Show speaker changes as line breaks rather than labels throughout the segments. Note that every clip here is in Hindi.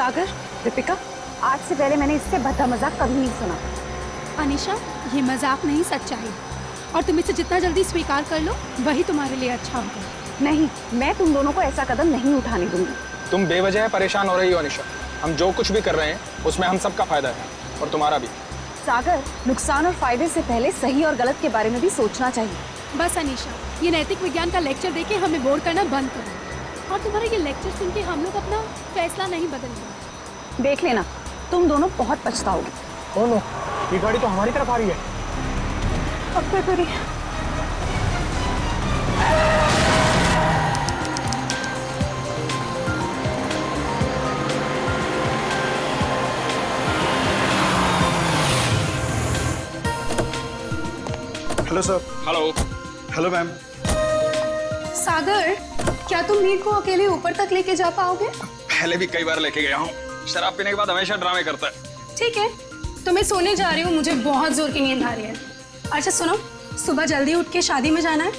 सागर, दीपिका, आज से पहले मैंने इससे भद्दा मजाक कभी नहीं सुना।
अनीशा, ये मजाक नहीं, सच्चाई। और तुम इसे जितना जल्दी स्वीकार कर लो वही तुम्हारे लिए अच्छा होगा।
नहीं, मैं तुम दोनों को ऐसा कदम नहीं उठाने दूंगी।
तुम बेवजह परेशान हो रही हो अनीशा। हम जो कुछ भी कर रहे हैं उसमें हम सबका फायदा है और तुम्हारा भी।
सागर, नुकसान और फायदे से पहले सही और गलत के बारे में भी सोचना चाहिए।
बस अनीशा, ये नैतिक विज्ञान का लेक्चर देके हमें बोर करना बंद करो। और तुम्हारा ये लेक्चर सुन के हम लोग अपना फैसला नहीं बदलेंगे।
देख लेना, तुम दोनों बहुत पछताओगे।
ओ नो, ये गाड़ी तो हमारी तरफ आ रही है।
अब क्या करें?
Hello sir.
Hello.
Hello ma'am.
Sagar, क्या तुम मीर को अकेले ऊपर तक लेके जा पाओगे?
पहले भी कई बार लेके गया हूँ। शराब पीने के बाद हमेशा ड्रामे करता है।
ठीक है, तो मैं सोने जा रही हूँ, मुझे बहुत जोर की नींद आ रही है। अच्छा सुनो, सुबह जल्दी उठ के शादी में जाना है।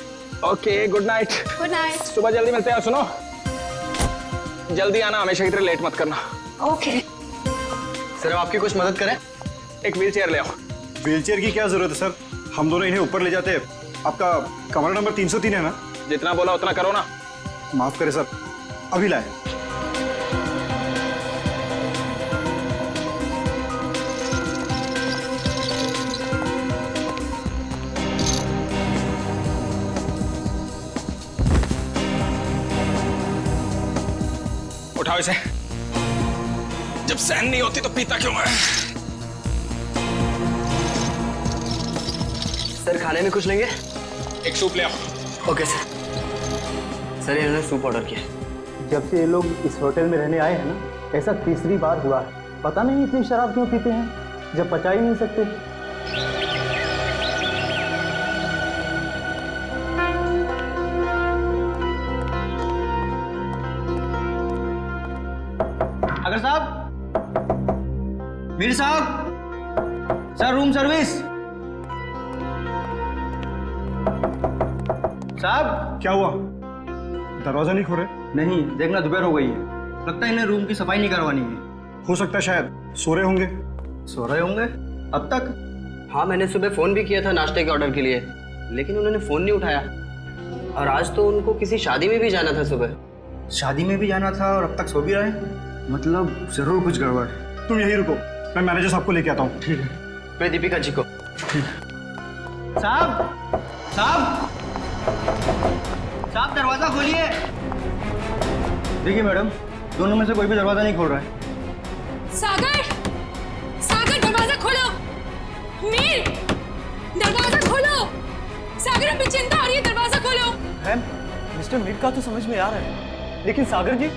Okay, good night.
Good night.
सुबह जल्दी मिलते हैं। सुनो, जल्दी आना, हमेशा की तरह लेट मत करना।
ओके।
सर, हम आपकी कुछ मदद करें? एक व्हील चेयर ले आओ।
व्हीलचेयर की क्या जरूरत है सर? हम दोनों इन्हें ऊपर ले जाते हैं। आपका कमरा नंबर 303 है ना?
जितना बोला उतना करो ना।
माफ करें सर, अभी लाए।
उठाओ इसे। जब सहन नहीं होती तो पीता क्यों है?
सर, खाने में कुछ लेंगे?
एक सूप ले आओ।
Okay sir. सर, इन्होंने सूप ऑर्डर किया।
जब से ये लोग इस होटल में रहने आए हैं ना, ऐसा तीसरी बार हुआ है। पता नहीं इतनी शराब क्यों पीते हैं जब पचा ही नहीं सकते।
अगर साहब, मीर साहब, सर रूम सर्विस। साहब,
क्या हुआ? दरवाजा नहीं खोले?
नहीं, देखना दोपहर हो गई है, लगता है इन्हें रूम की सफाई नहीं करवानी है।
हो सकता है शायद सो रहे होंगे।
सो रहे होंगे अब तक? हाँ, मैंने सुबह फोन भी किया था नाश्ते के ऑर्डर के लिए, लेकिन उन्होंने फोन नहीं उठाया। और आज तो उनको किसी शादी में भी जाना था सुबह। शादी में भी जाना था और अब तक सो भी रहे हैं, मतलब जरूर कुछ गड़बड़ है।
तुम यहीं रुको, मैं मैनेजर साहब को लेके आता हूँ।
ठीक है। मैं दीपिका जी को। साहब, साहब, साहब, दरवाजा खोलिए। देखिए मैडम, दोनों में से कोई भी दरवाजा नहीं खोल रहा है।
सागर, सागर, दरवाजा खोलो। मीर, दरवाजा खोलो। सागर, हमें चिंता हो रही है, दरवाजा खोलो।
मैम, मिस्टर मीर का तो समझ में आ रहा है, लेकिन सागर जी,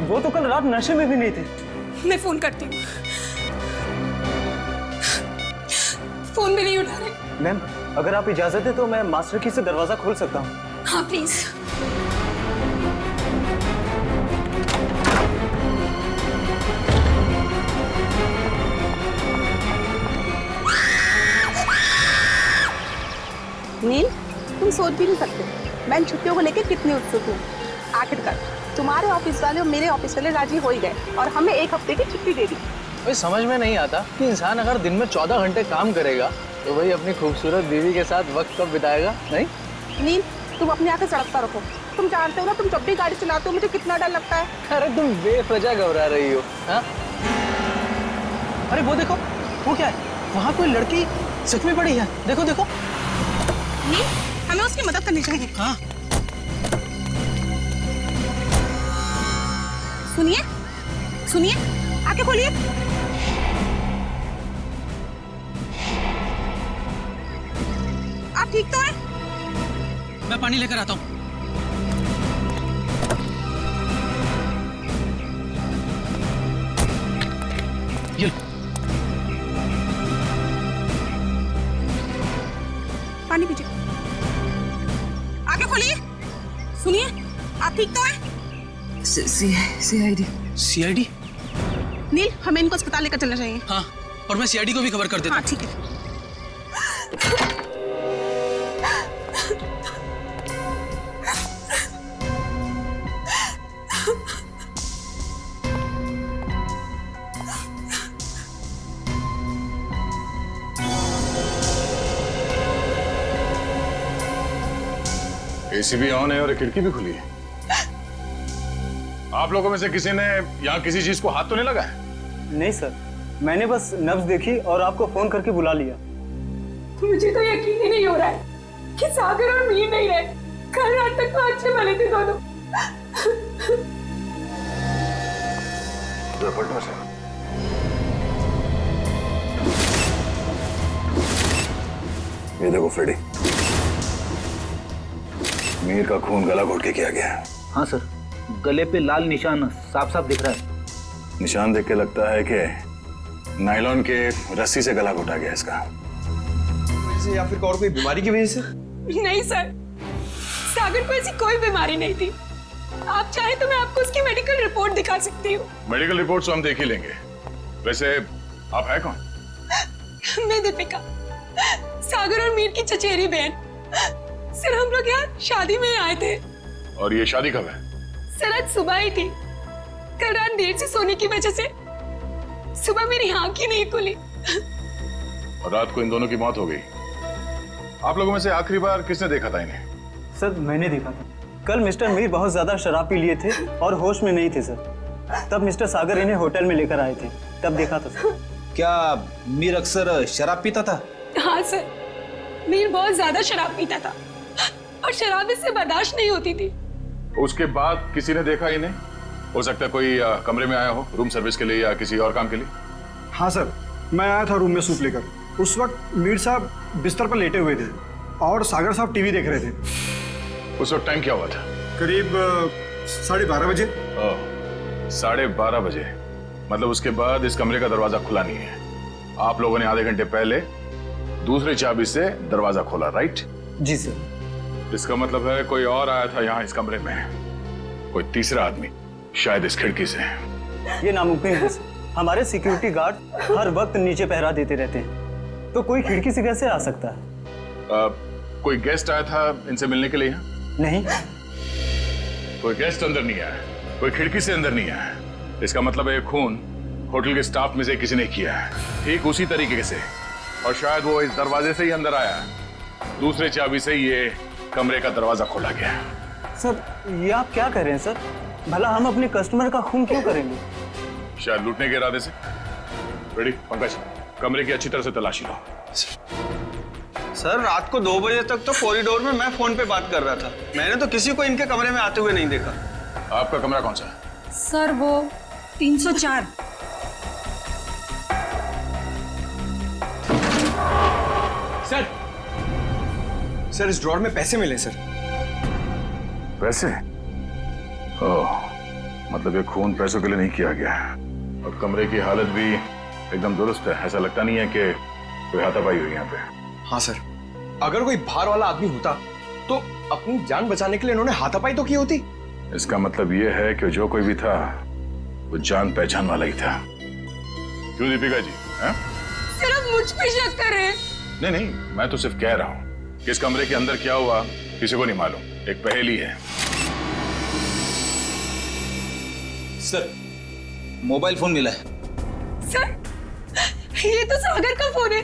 वो तो कल रात नशे में भी नहीं थे।
मैं फोन करती हूँ। फोन भी नहीं उठा रहे।
मैम, अगर आप इजाजत है तो मैं मास्टर की से दरवाजा खोल सकता हूँ।
हाँ प्लीज।
नील, तुम सोच भी नहीं सकते मैं इन छुट्टियों को लेकर कितनी उत्सुक हूँ। आखिरकार तुम्हारे ऑफिस वाले और मेरे ऑफिस वाले राजी हो ही गए और हमें 1 हफ्ते की छुट्टी दे दी।
भाई समझ में नहीं आता कि इंसान अगर दिन में 14 घंटे काम करेगा तो वही अपनी खूबसूरत बीवी के साथ वक्त कब बिताएगा? नहीं
नील, तुम अपनी आंखें सड़कता रखो। तुम जानते हो ना, तुम जब भी गाड़ी चलाते हो मुझे कितना डर लगता है।
अरे तुम बेवजह घबरा रही हो। हाँ, अरे वो देखो, वो क्या है? वहाँ कोई लड़की सच में पड़ी है। देखो देखो।
नील, हमें उसकी मदद करनी चाहिए।
हाँ,
सुनिए, सुनिए, आंखें खोलिए। आप ठीक तो हैं?
मैं पानी लेकर आता हूँ। ये
पानी पीजिए। आंखें खोलिए। सुनिए, आप ठीक तो हैं?
सीआईडी। सीआईडी?
नील, हमें इनको अस्पताल लेकर चलना चाहिए।
हाँ, और मैं सीआईडी को भी खबर कर देता हूँ।
हाँ ठीक है।
एसी भी ऑन है और खिड़की भी खुली है। आप लोगों में से किसी ने यहाँ किसी चीज को हाथ तो नहीं लगाया?
नहीं सर, मैंने बस नब्ज देखी और आपको फोन करके बुला लिया।
मुझे तो यकीन ही नहीं हो रहा है कि सागर और मीर नहीं रहे। कल रात तक तो अच्छे भले थे दोनों।
ये देखो फ्रेडी, मीर का खून गला घोट के किया गया है।
हाँ सर, गले पे लाल निशान साफ साफ दिख रहा है।
निशान देख के लगता है कि नायलॉन के रस्सी से गला घोटा गया इसका।
या फिर और कोई बीमारी की वजह से?
नहीं सर, सागर को ऐसी कोई बीमारी नहीं थी। आप चाहे तो मैं आपको उसकी मेडिकल रिपोर्ट दिखा सकती हूँ।
मेडिकल रिपोर्ट तो हम देख ही लेंगे। वैसे आप है कौन?
मैं दीपिका, सागर और मीर की चचेरी बहन। सर हम लोग यहाँ शादी में आए थे।
और ये शादी कब है?
सर आज सुबह ही थी। कल रात देर से सोने की वजह से सुबह मेरी आंख ही नहीं खुली।
और रात को इन दोनों की मौत हो गई। आप लोगों में से आखिरी बार किसने देखा था इन्हें?
सर मैंने देखा था। कल मिस्टर मीर बहुत ज्यादा शराब पी लिए थे और होश में नहीं थे सर। तब मिस्टर सागर इन्हें होटल में लेकर आए थे, तब देखा था सर।
क्या मीर अक्सर शराब पीता था?
हाँ सर, मीर बहुत ज्यादा शराब पीता था और शराब इससे बर्दाश्त नहीं होती थी।
उसके बाद किसी ने देखा इन्हें? हो सकता है कोई कमरे में आया हो रूम सर्विस के लिए या किसी और काम के लिए।
हाँ सर, मैं आया था रूम में सूप लेकर। उस वक्त मीर साहब बिस्तर पर लेटे हुए थे और सागर साहब टीवी देख रहे थे।
उस वक्त टाइम क्या हुआ था?
करीब 12:30 बजे।
12:30 बजे, मतलब उसके बाद इस कमरे का दरवाजा खुला नहीं है। आप लोगों ने आधे घंटे पहले दूसरी चाबी से दरवाजा खोला, राइट?
जी सर।
इसका मतलब है कोई और आया था यहाँ इस कमरे में, कोई तीसरा आदमी, शायद इस खिड़की से।
ये नामुमकिन है सर। हमारे सिक्योरिटी गार्ड हर वक्त नीचे पहरा देते रहते हैं, तो कोई खिड़की से कैसे आ सकता है?
कोई गेस्ट आया था इनसे मिलने के लिए यहाँ?
नहीं।
कोई गेस्ट अंदर नहीं आया, कोई खिड़की से अंदर नहीं आया। इसका मतलब है खून होटल के स्टाफ में से किसी ने किया है, ठीक उसी तरीके से। और शायद वो इस दरवाजे से ही अंदर आया, दूसरे चाबी से ये कमरे का दरवाजा खोला गया।
सर ये आप क्या कह रहे हैं सर? भला हम अपने कस्टमर का खून क्यों करेंगे?
शायद लूटने के इरादे से। रेडी पंकज, कमरे की अच्छी तरह से तलाशी लो।
सर रात को 2 बजे तक तो कॉरिडोर में मैं फोन पे बात कर रहा था। मैंने तो किसी को इनके कमरे में आते हुए नहीं देखा।
आपका कमरा कौन सा है?
सर वो 304।
सर इस ड्रॉर में पैसे मिले सर।
पैसे? ओह, मतलब ये खून पैसों के लिए नहीं किया गया। और कमरे की हालत भी एकदम दुरुस्त है, ऐसा लगता नहीं है कि कोई हाथापाई हुई यहाँ पे।
हाँ सर, अगर कोई बाहर वाला आदमी होता तो अपनी जान बचाने के लिए इन्होंने हाथापाई तो की होती।
इसका मतलब ये है कि जो कोई भी था वो जान पहचान वाला ही था। क्यों दीपिका जी?
सर आप मुझ पे शक कर रहे हैं?
नहीं नहीं, मैं तो सिर्फ कह रहा हूँ कि इस कमरे के अंदर क्या हुआ किसी को नहीं मालूम, एक पहेली है।
सर मोबाइल फोन मिला है।
सर ये तो सागर का फोन है।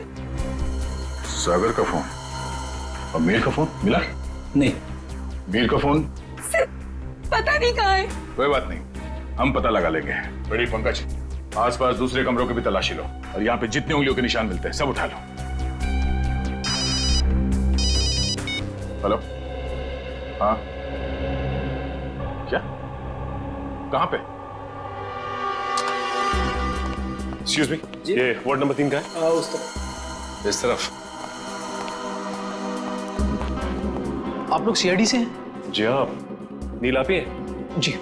सागर का फोन और मीर का फोन मिला?
नहीं।
मीर का फोन
सर पता नहीं कहाँ है।
कोई बात नहीं, हम पता लगा लेंगे। बड़ी पंकज, आसपास दूसरे कमरों की भी तलाशी लो और यहाँ पे जितने उंगलियों के निशान मिलते हैं सब उठा लो। हेलो, हाँ क्या? कहाँ पे? एक्सक्यूज मी, ये वार्ड नंबर 3 का है?
उस तरफ।
इस तरफ।
आप लोग सीआईडी से हैं?
जी हाँ, नील आप ही हैं?
जी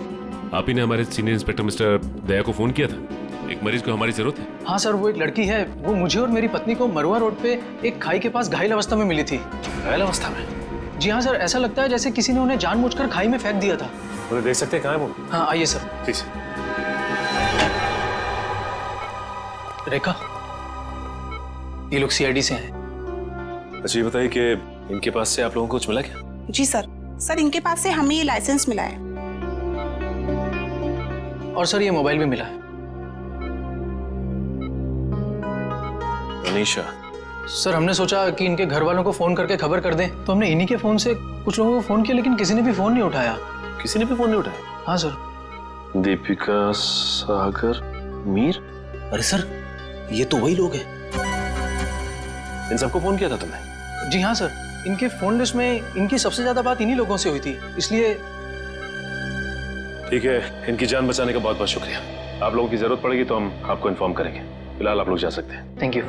आप ही ने हमारे सीनियर इंस्पेक्टर मिस्टर दया को फोन किया था। एक मरीज को हमारी जरूरत है।
हाँ सर, वो एक लड़की है, वो मुझे और मेरी पत्नी को मरुआ रोड पे एक खाई के पास घायल अवस्था में मिली थी।
घायल अवस्था में?
जी हाँ सर, ऐसा लगता है जैसे किसी ने उन्हें जानबूझकर खाई में फेंक दिया था।
उन्हें देख सकते हैं कहाँ है वो?
हाँ आइए सर।
प्लीज।
रेखा, ये लोग सीआईडी से हैं।
अच्छा ये बताइए कि इनके पास से आप लोगों को कुछ मिला क्या?
जी सर इनके पास से हमें ये लाइसेंस मिला है।
और सर ये मोबाइल भी मिला है।
अनीशा,
सर हमने सोचा कि इनके घर वालों को फोन करके खबर कर दें, तो हमने इन्हीं के फोन से कुछ लोगों को फोन किया, लेकिन किसी ने भी फोन नहीं उठाया।
किसी ने भी फोन नहीं उठाया?
हाँ सर।
दीपिका, सागर, मीर। अरे सर, ये तो वही लोग हैं। इन सबको फोन किया था तुमने?
जी हाँ सर, इनके फोन लिस्ट में इनकी सबसे ज्यादा बात इन्हीं लोगों से हुई थी, इसलिए।
ठीक है, इनकी जान बचाने का बहुत बहुत शुक्रिया। आप लोगों की जरूरत पड़ेगी तो हम आपको इन्फॉर्म करेंगे। फिलहाल आप लोग जा सकते हैं।
Thank you.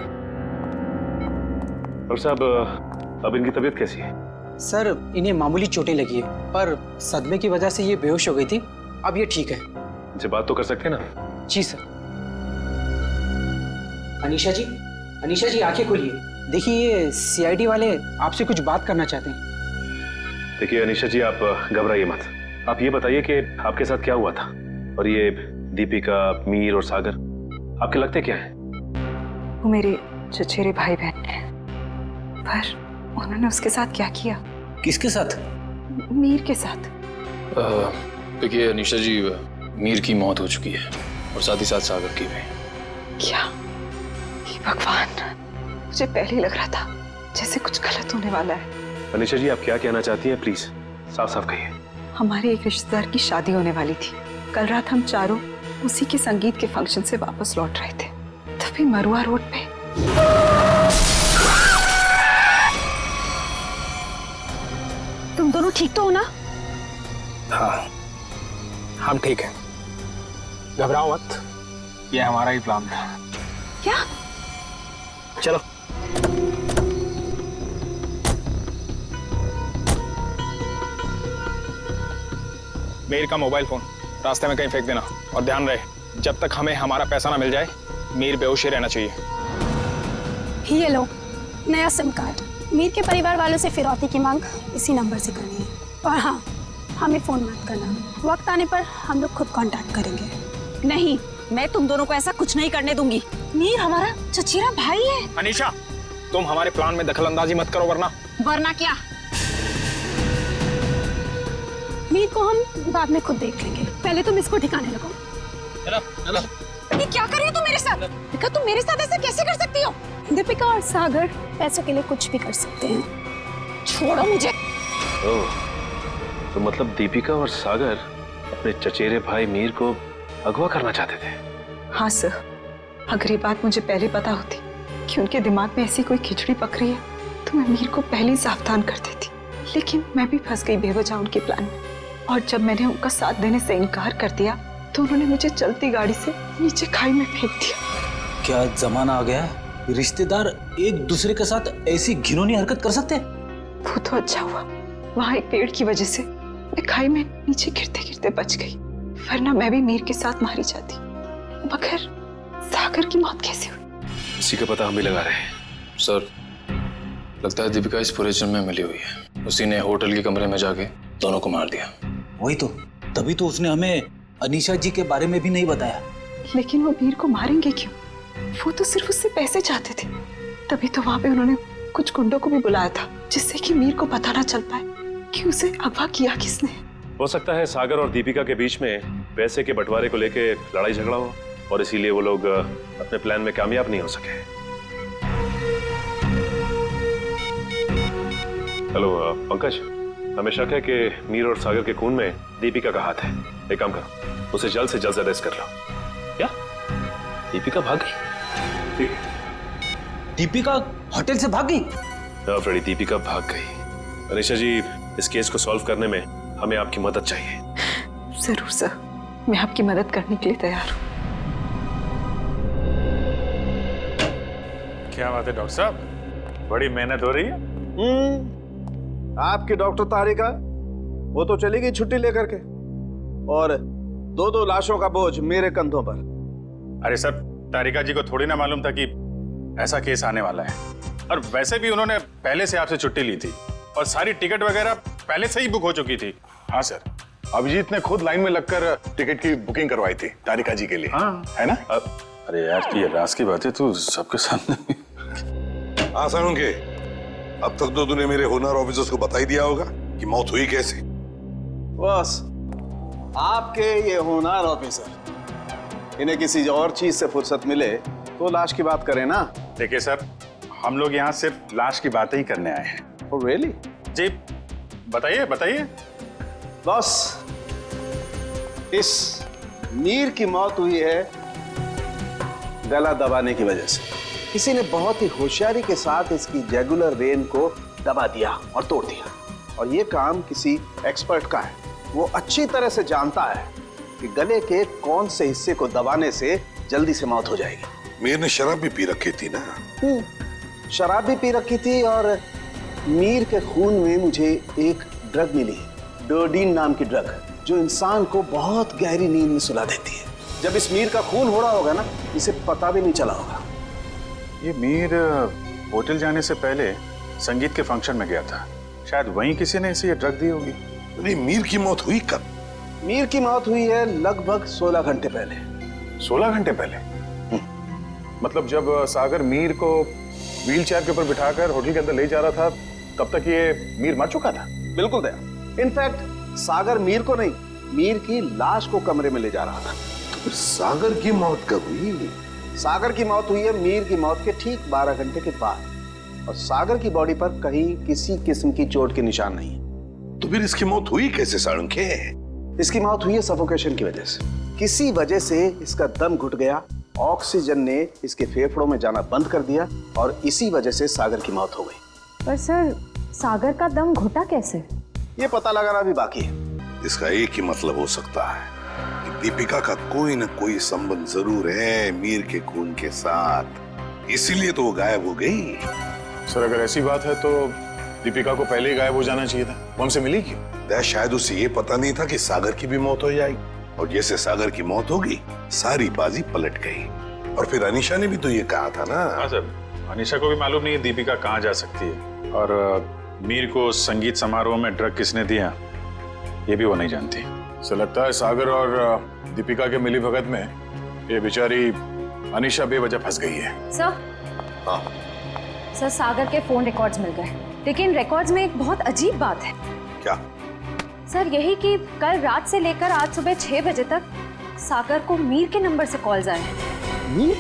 डॉक्टर साहब, अब इनकी तबीयत कैसी है?
सर इन्हें मामूली चोटें लगी है, पर सदमे की वजह से ये बेहोश हो गई थी। अब ये ठीक है।
इनसे बात तो कर सकते हैं ना?
जी सर। अनीशा जी आंखें खोलिए। देखिए ये सीआईडी वाले आपसे कुछ बात करना चाहते हैं।
देखिए अनीशा जी, आप घबराइए मत। आप ये बताइए कि आपके साथ क्या हुआ था, और ये दीपिका, मीर और सागर आपके लगते क्या है?
वो मेरे चचेरे भाई बहन हैं, पर उन्होंने उसके साथ क्या किया?
किसके साथ?
मीर के साथ।
देखिए अनीशा जी, मीर की मौत हो चुकी है और साथ ही साथ सागर की भी।
क्या? हे भगवान, मुझे पहले लग रहा था जैसे कुछ गलत होने वाला है।
अनीशा जी, आप क्या कहना चाहती हैं? प्लीज साफ साफ कहिए।
हमारे एक रिश्तेदार की शादी होने वाली थी। कल रात हम चारों उसी के संगीत के फंक्शन से वापस लौट रहे थे, तभी मरुआ रोड पे
तुम दोनों ठीक तो हो ना?
हाँ, हम ठीक हैं। घबराओ मत, ये हमारा ही प्लान था।
क्या?
चलो। मीर का मोबाइल फोन रास्ते में कहीं फेंक देना, और ध्यान रहे जब तक हमें हमारा पैसा ना मिल जाए, मीर बेहोश ही रहना चाहिए।
ये लो नया सिम कार्ड। मीर के परिवार वालों से फिरौती की मांग इसी नंबर से करनी है। और हाँ, हमें फोन मत करना, वक्त आने पर हम लोग खुद कांटेक्ट करेंगे।
नहीं, मैं तुम दोनों को ऐसा कुछ नहीं करने दूंगी।
मीर हमारा चचेरा भाई है।
अनीशा, तुम हमारे प्लान में दखल अंदाजी मत करो,
वरना क्या?
मीर को हम बाद में खुद देख लेंगे, पहले तुम इसको ठिकाने लगाओ।
ये क्या कर रही हो तुम मेरे साथ? दीपिका, तुम मेरे साथ ऐसा कैसे कर सकती हो?
दीपिका और सागर पैसों के लिए कुछ भी कर सकते हैं।
छोड़ो मुझे।
ओह, तो मतलब दीपिका और सागर अपने चचेरे भाई मीर को अगवा करना चाहते थे?
हाँ सर, अगर ये बात मुझे पहले पता होती कि उनके दिमाग में ऐसी कोई खिचड़ी पक रही है, तो मैं मीर को पहले ही सावधान कर देती। लेकिन मैं भी फंस गई बेवजह उनके प्लान में, और जब मैंने उनका साथ देने से इनकार कर दिया, तो उन्होंने मुझे चलती गाड़ी से नीचे खाई में फेंक दिया।
क्या जमाना आ गया है? रिश्तेदार एक दूसरे के साथ ऐसी घिनौनी हरकत कर सकते हैं?
वो तो अच्छा हुआ, वहाँ एक पेड़ की वजह से मैं खाई में नीचे गिरते गिरते बच गई, वरना मैं भी मीर के साथ मारी जाती। मगर सागर की मौत कैसे हुई?
इसी का पता हम भी लगा रहे हैं।
सर, लगता है दीपिका इस पूरे जुर्म में मिली हुई है। उसी ने होटल के कमरे में जाके दोनों को मार दिया।
वही तो, तभी तो उसने हमें अनीशा जी के बारे में भी नहीं बताया।
लेकिन वो मीर को मारेंगे क्यों? वो तो सिर्फ उससे पैसे चाहते थे। तभी तो वहां पे उन्होंने कुछ गुंडों को भी बुलाया था, जिससे कि मीर को पता ना चल पाए कि उसे अगवा किया किसने।
हो सकता है सागर और दीपिका के बीच में पैसे के बंटवारे को लेके लड़ाई झगड़ा हो, और इसीलिए वो लोग अपने प्लान में कामयाब नहीं हो सके। हेलो पंकज, हमें शक है कि मीर और सागर के खून में दीपिका का हाथ है। एक काम करो, उसे जल्द से जल्द अरेस्ट कर लो। क्या? दीपिका भाग गई? ठीक है।
दीपिका होटल से भाग गई?
हाँ फ्रेडी, दीपिका भाग गई। अनीशा जी, इस केस को सॉल्व करने में हमें आपकी मदद चाहिए।
जरूर सर, मैं आपकी मदद करने के लिए तैयार हूँ।
क्या बात है डॉक्टर साहब, बड़ी मेहनत हो रही है।
आपकी डॉक्टर तारिका, वो तो चली गई छुट्टी लेकर के, और दो लाशों का बोझ मेरे कंधों पर।
अरे सर, तारिका जी को थोड़ी ना मालूम था कि ऐसा केस आने वाला है, और वैसे भी उन्होंने पहले से आपसे छुट्टी ली थी और सारी टिकट वगैरह पहले से ही बुक हो चुकी थी। हाँ सर,
अभिजीत ने खुद लाइन में लगकर टिकट की बुकिंग करवाई थी तारिका जी के लिए।
हाँ।
है ना?
अरे यार, ये राज की बात है तो सबके सामने।
हाँ सारुण के, अब तक तो तूने मेरे होनर ऑफिसर्स को बता ही दिया होगा कि मौत हुई कैसे।
बस आपके ये होनहार ऑफिसर, इन्हें किसी और चीज से फुर्सत मिले तो लाश की बात करें ना।
देखिए सर,
हम लोग यहाँ सिर्फ लाश की बातें ही करने आए हैं।
Oh really?
जी बताइए बताइए।
बॉस, इस मीर की मौत हुई है गला दबाने की वजह से। किसी ने बहुत ही होशियारी के साथ इसकी जैगुलर वेन को दबा दिया और तोड़ दिया। और ये काम किसी एक्सपर्ट का है। वो अच्छी तरह से जानता है कि गले के कौन से हिस्से को दबाने से जल्दी से मौत हो जाएगी।
मीर ने शराब भी पी रखी थी ना?
शराब भी पी रखी थी और मीर के खून में मुझे एक ड्रग मिली, डोडीन नाम की ड्रग, जो इंसान को बहुत गहरी नींद में सुला देती है। जब इस मीर का खून हो रहा होगा ना, इसे पता भी नहीं चला होगा।
ये मीर होटल जाने से पहले संगीत के फंक्शन में गया था, शायद वहीं किसी ने इसे ये ड्रग दी होगी।
नहीं, मीर की मौत हुई कब?
मीर की मौत हुई है लगभग 16 घंटे पहले।
16 घंटे पहले? मतलब जब सागर मीर को व्हील चेयर के ऊपर बिठाकर होटल के अंदर ले जा रहा था, तब तक ये मीर मर चुका था?
बिल्कुल दया। इनफैक्ट सागर मीर को नहीं, मीर की लाश को कमरे में ले जा रहा था।
तो फिर सागर की मौत कब हुई?
सागर की मौत हुई है मीर की मौत के ठीक 12 घंटे के बाद। और सागर की बॉडी पर कहीं किसी किस्म की चोट के निशान नहीं है।
तो फिर इसकी मौत हुई कैसे साळुंखे?
इसकी मौत हुई है सफोकेशन की वजह से। किसी वजह से इसका दम घुट गया, ऑक्सीजन ने इसके फेफड़ों में जाना बंद कर दिया और इसी वजह से सागर की मौत हो गई।
पर सर, सागर का दम घुटा कैसे?
ये पता लगाना भी बाकी है।
इसका एक ही मतलब हो सकता है कि दीपिका का कोई न कोई संबंध जरूर है मीर के खून के साथ, इसीलिए तो वो गायब हो गई।
सर अगर ऐसी बात है तो दीपिका को पहले ही गायब हो जाना चाहिए था। वो हमसे मिली क्यों?
शायद उसे ये पता नहीं था कि सागर की भी मौत हो जाएगी, और जैसे सागर की मौत होगी सारी बाजी पलट गई। और फिर अनीशा ने भी तो ये कहा था ना।
हाँ सर, अनीशा को भी मालूम नहीं है दीपिका कहाँ जा सकती है, और मीर को संगीत समारोह में ड्रग किसने दिया ये भी वो नहीं जानती। सो लगता है सागर और दीपिका के मिली भगत में ये बेचारी अनीशा बेवजह फंस गई है।
सर,
हाँ
सर सागर के फोन रिकॉर्ड्स मिल गए, लेकिन रिकॉर्ड्स में एक बहुत अजीब बात है।
क्या?
सर यही कि कल रात से लेकर आज सुबह 6 बजे तक सागर को मीर के नंबर से कॉल्स आए हैं।
मीर?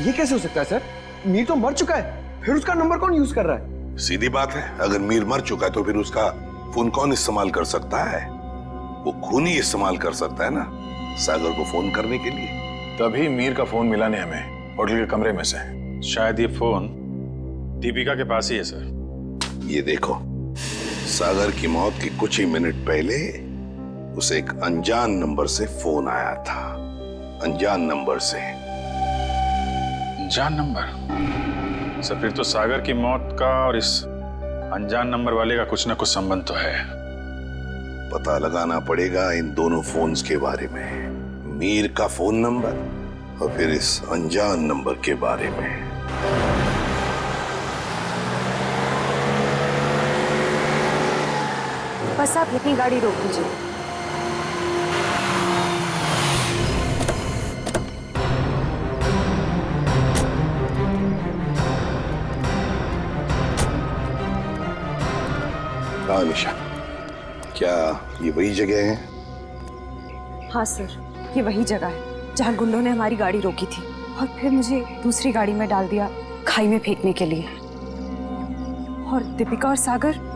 ये कैसे हो सकता है सर? मीर तो मर चुका है, फिर उसका नंबर कौन यूज कर रहा है?
सीधी बात है, अगर मीर मर चुका है तो फिर उसका फोन कौन इस्तेमाल कर सकता है? वो खून ही इस्तेमाल कर सकता है ना सागर को फोन करने के लिए।
तभी मीर का फोन मिला नहीं हमें होटल के कमरे में से। शायद ये फोन दीपिका के पास ही है सर।
ये देखो, सागर की मौत के कुछ ही मिनट पहले उसे एक अनजान नंबर से फोन आया था। अनजान नंबर से।
अनजान नंबर? सर फिर तो सागर की मौत का और इस अनजान नंबर वाले का कुछ ना कुछ संबंध तो है।
पता लगाना पड़ेगा इन दोनों फोन्स के बारे में, मीर का फोन नंबर और फिर इस अनजान नंबर के बारे में।
बस आप यहीं गाड़ी रोक दीजिए।
हाँ निशा, क्या ये वही जगह है?
हाँ सर, ये वही जगह है जहाँ गुंडों ने हमारी गाड़ी रोकी थी और फिर मुझे दूसरी गाड़ी में डाल दिया खाई में फेंकने के लिए। और दीपिका और सागर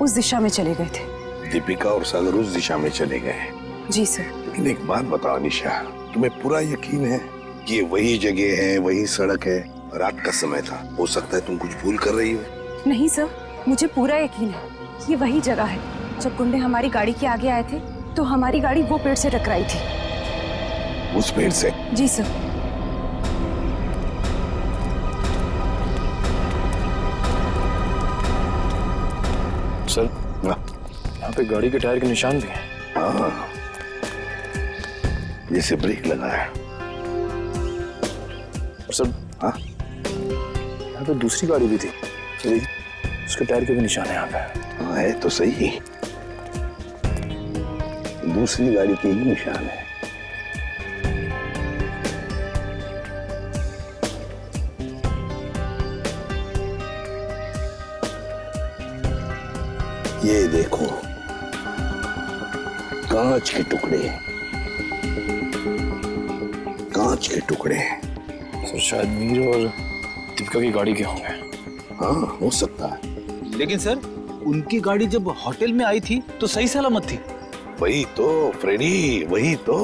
उस दिशा में चले गए थे।
दीपिका और सागर उस दिशा में चले गए?
जी सर।
लेकिन एक बात बताओ निशा, तुम्हें पूरा यकीन है कि ये वही जगह है, वही सड़क है? रात का समय था, हो सकता है तुम कुछ भूल कर रही हो।
नहीं सर, मुझे पूरा यकीन है ये वही जगह है। जब गुंडे हमारी गाड़ी के आगे आए थे तो हमारी गाड़ी वो पेड़ से टकराई थी।
उस पेड़ से?
जी सर।
सर यहाँ पे गाड़ी के टायर के निशान भी हैं।
हाँ, जैसे ब्रेक लगा है।
और सर
हाँ,
यहाँ पे दूसरी गाड़ी भी थी, उसके टायर के भी निशान है यहाँ पे।
हाँ है तो सही, दूसरी गाड़ी के ही निशान है। ये देखो, कांच के टुकड़े, कांच के टुकड़े।
सर शायद मीर और दीपिका की गाड़ी के होंगे।
हाँ हो सकता है।
लेकिन सर उनकी गाड़ी जब होटल में आई थी तो सही सलामत थी।
वही तो फ्रेडी, वही तो।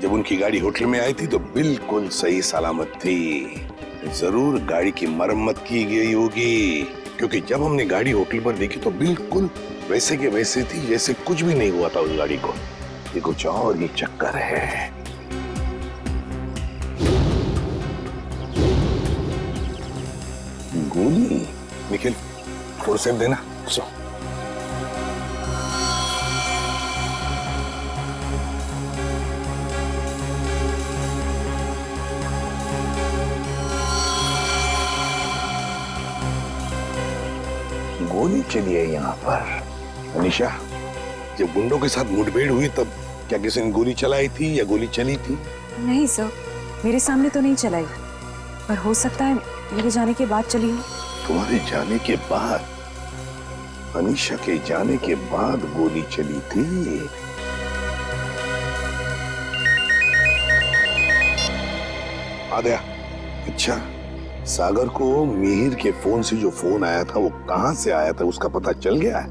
जब उनकी गाड़ी होटल में आई थी तो बिल्कुल सही सलामत थी। जरूर गाड़ी की मरम्मत की गई होगी, क्योंकि जब हमने गाड़ी होटल पर देखी तो बिल्कुल वैसे के वैसे थी जैसे कुछ भी नहीं हुआ था उस गाड़ी को। ये कुछ और ही चक्कर है। गोली निखिल, फोर सेव देना। सो गोली चली है यहाँ पर। अनीशा, जब गुंडों के साथ मुठभेड़ हुई तब क्या किसी ने गोली चलाई थी या गोली चली थी?
नहीं सर, मेरे सामने तो नहीं चलाई, पर हो सकता है मेरे जाने के बाद चली हो।
तुम्हारे जाने के बाद? अनीशा के जाने के बाद गोली चली थी? आद्या, अच्छा सागर को मिहिर के फोन से जो फोन आया था वो कहां से आया था उसका पता चल गया है?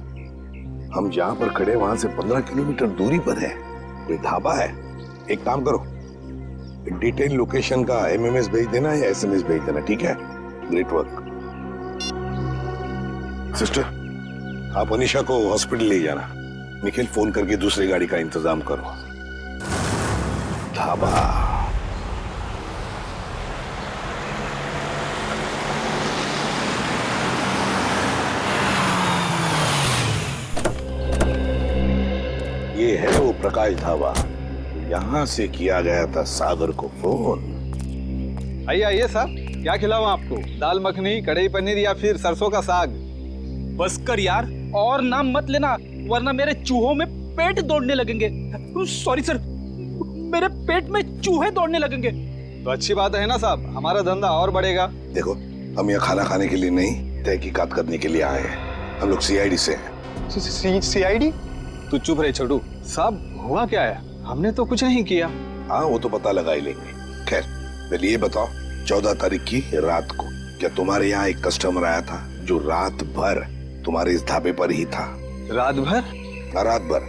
हम जहां पर खड़े वहां से 15 किलोमीटर दूरी पर है, कोई ढाबा है। एक काम करो, डिटेल लोकेशन का एमएमएस भेज देना या एसएमएस भेज देना, ठीक है? Great work. सिस्टर, आप अनीशा को हॉस्पिटल ले जाना। निखिल, फोन करके दूसरी गाड़ी का इंतजाम करो। ढाबा। ये है वो प्रकाश ढाबा, यहां से किया गया था सागर को फोन।
आइए आइए साहब, क्या खिलाऊं आपको? दाल मखनी, कढ़ाई पनीर या फिर सरसों का साग?
बस कर यार, और नाम मत लेना वरना मेरे चूहों में पेट दौड़ने लगेंगे। सॉरी सर, मेरे पेट में चूहे दौड़ने लगेंगे।
तो अच्छी बात है ना साहब, हमारा धंधा और बढ़ेगा।
देखो, हम यहाँ खाना खाने के लिए नहीं, तहकीकात करने के लिए आए हैं। हम लोग सीआईडी से हैं।
सीआईडी? तू चुप रहे छोटू। साहब हुआ क्या है? हमने तो कुछ नहीं किया।
हाँ, वो तो पता लगा ही लेंगे। खैर पहले ये बताओ, 14 तारीख की रात को क्या तुम्हारे यहाँ एक कस्टमर आया था जो रात भर तुम्हारे इस ढाबे पर ही था?
रात भर?
रात भर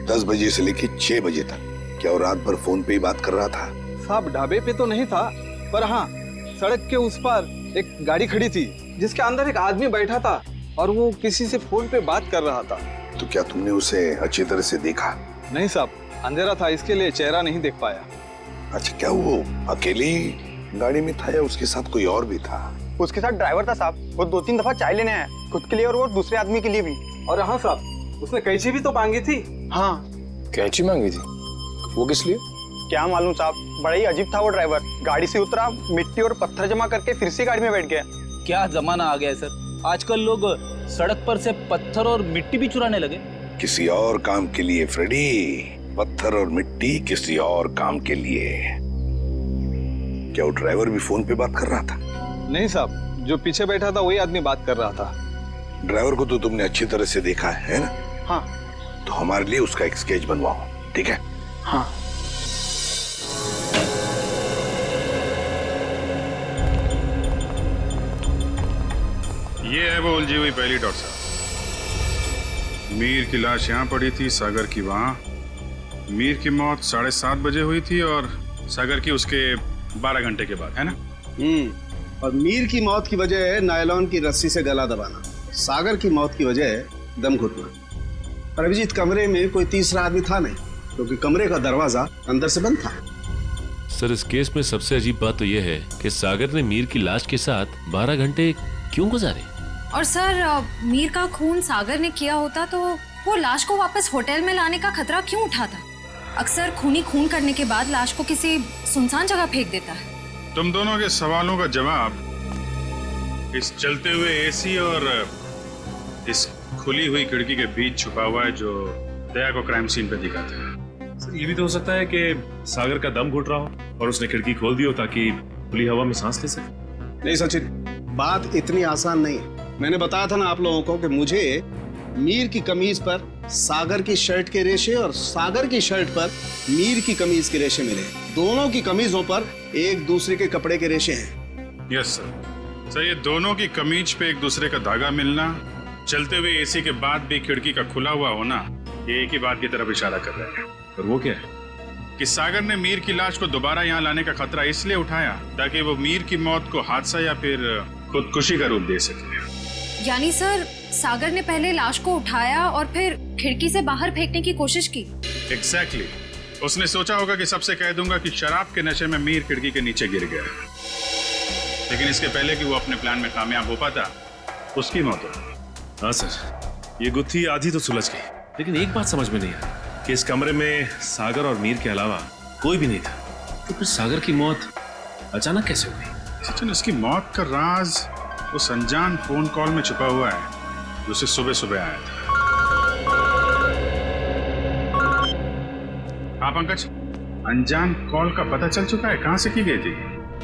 10 बजे से लेके 6 बजे तक। क्या वो रात भर फोन पे ही बात कर रहा था?
साहब ढाबे पे तो नहीं था, पर हाँ सड़क के उस पार एक गाड़ी खड़ी थी जिसके अंदर एक आदमी बैठा था और वो किसी से फोन पे बात कर रहा था।
तो क्या तुमने उसे अच्छी तरह से देखा?
नहीं साहब, अंधेरा था, इसके लिए चेहरा नहीं देख पाया।
अच्छा, क्या वो अकेली गाड़ी में था या उसके साथ कोई और भी था?
उसके साथ ड्राइवर था साहब, वो 2-3 दफा चाय लेने आया, खुद के लिए और वो दूसरे आदमी के लिए भी।
और हाँ साहब, उसने कैंची भी तो मांगी थी।
हाँ,
कैंची मांगी थी? वो किस लिए?
क्या मालूम साहब, बड़ा ही अजीब था वो ड्राइवर। गाड़ी से उतरा, मिट्टी और पत्थर जमा करके फिर से गाड़ी में बैठ गया।
क्या जमाना आ गया है सर, आजकल लोग सड़क पर से पत्थर और मिट्टी भी चुराने लगे।
किसी और काम के लिए फ्रेडी, पत्थर और मिट्टी किसी और काम के लिए। क्या वो ड्राइवर भी फोन पे बात कर रहा था?
नहीं साहब, जो पीछे बैठा था वही आदमी बात कर रहा था।
ड्राइवर को तो तुमने अच्छी तरह से देखा है ना?
हाँ।
तो हमारे लिए उसका एक स्केच बनवाओ, ठीक है?
हाँ।
ये है वो उलझी हुई पहली डॉट साहब। मीर की लाश यहाँ पड़ी थी, सागर की वहाँ। मीर की मौत 7:30 बजे हुई थी और सागर की उसके 12 घंटे के बाद, है ना?
और मीर की मौत की वजह है नायलॉन की रस्सी से गला दबाना, सागर की मौत की वजह है दम घुटना। पर अभिजीत, कमरे में कोई तीसरा आदमी था नहीं, क्योंकि कमरे का दरवाजा अंदर से बंद था।
सर, इस केस में सबसे अजीब बात तो यह है कि सागर ने मीर की लाश के साथ 12 घंटे क्यों गुजारे?
और सर, मीर का खून सागर ने किया होता तो वो लाश को वापस होटल में लाने का खतरा क्यों उठाता? अक्सर खूनी खून करने के बाद लाश को किसी सुनसान जगह फेंक देता है।
तुम दोनों के सवालों का जवाब इस चलते हुए एसी और इस खुली हुई खिड़की के बीच छुपा हुआ है जो दया को क्राइम सीन पे दिखाता है।
सर, ये भी तो हो सकता है कि सागर का दम घुट रहा हो और उसने खिड़की खोल दी हो ताकि खुली हवा में सांस ले सके।
नहीं सचिन, बात इतनी आसान नहीं है। मैंने बताया था ना आप लोगों को कि मुझे मीर की कमीज पर सागर की शर्ट के रेशे और सागर की शर्ट पर मीर की कमीज के रेशे मिले। दोनों की कमीजों पर एक दूसरे के कपड़े के रेशे हैं।
यस सर, सर ये दोनों की कमीज पे एक दूसरे का धागा मिलना, चलते हुए एसी के बाद भी खिड़की का खुला हुआ होना, ये एक ही बात की तरफ इशारा कर रहे हैं। और वो क्या है कि सागर ने मीर की लाश को दोबारा यहाँ लाने का खतरा इसलिए उठाया ताकि वो मीर की मौत को हादसा या फिर खुदकुशी का रूप दे सके।
यानी सर सागर ने पहले लाश को उठाया और फिर खिड़की से बाहर फेंकने की कोशिश की।
एग्जैक्टली उसने सोचा होगा कि सबसे कह दूंगा कि शराब के नशे में मीर खिड़की के नीचे गिर गया, लेकिन इसके पहले कि वो अपने प्लान में कामयाब हो पाता उसकी मौत हो।
हाँ सर, ये गुत्थी आधी तो सुलझ गई, लेकिन एक बात समझ में नहीं आई कि इस कमरे में सागर और मीर के अलावा कोई भी नहीं था, तो फिर सागर की मौत अचानक कैसे हुई?
सचिन, उसकी मौत का राज उस अनजान फोन कॉल में छुपा हुआ है जो उसे सुबह सुबह आया था। हाँ पंकज, अनजान कॉल का पता चल चुका है कहां से की गई थी?